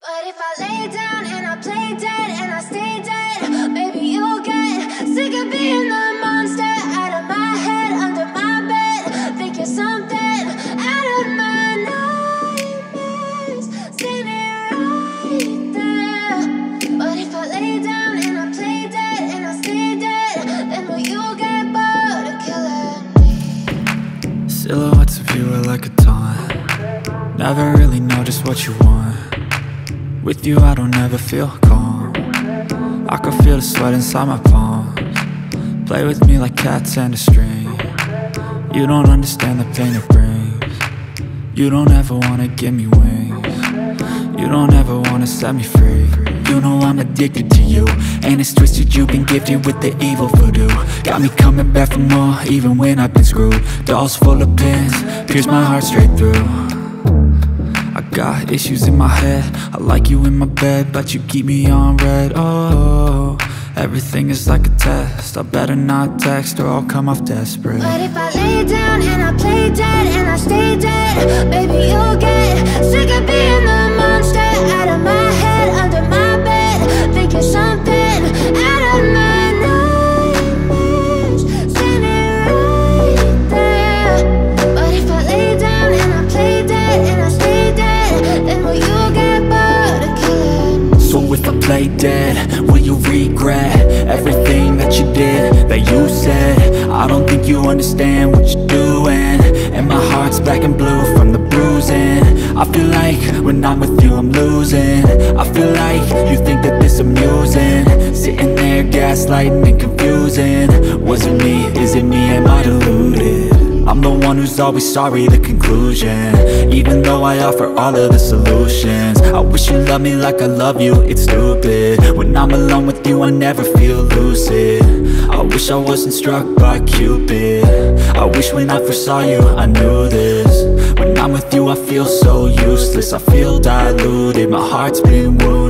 But if I lay down and I play dead and I stay dead, maybe you'll get sick of being the monster out of my head, under my bed. Think you're something out of my nightmares, standing right there. But if I lay down and I play dead and I stay dead, then will you get bored of killing me? Silhouettes of you are like a taunt. Never really know just what you want. With you I don't ever feel calm. I can feel the sweat inside my palms. Play with me like cats and a string. You don't understand the pain it brings. You don't ever wanna give me wings. You don't ever wanna set me free. You know I'm addicted to you, and it's twisted, you've been gifted with the evil voodoo. Got me coming back for more, even when I've been screwed. Dolls full of pins, pierce my heart straight through. I got issues in my head, I like you in my bed, but you keep me on red. Oh, everything is like a test. I better not text or I'll come off desperate. But if I lay down and I play dead and I stay dead, maybe you'll get sick of being the monster out of my head, under my bed. Think you're something out of my nightmares, standing right there. But if I lay down and I play dead and I stay dead, then will you get bored of killing me? So if I play dead, will you regret everything that you did, that you said? I don't think you understand what you're doing, and my heart's black and blue from the bruising. I feel like when I'm with you I'm losing. I feel like you think that this amusing, sitting there gaslighting and confusing. Was it me? Is it me? Am I deluded? I'm the one who's always sorry, the conclusion, even though I offer all of the solutions. I wish you loved me like I love you, it's stupid. When I'm alone with you I never feel lucid. I wish I wasn't struck by Cupid. I wish when I first saw you I knew this. When I'm with you I feel so useless, I feel diluted, my heart's been wounded.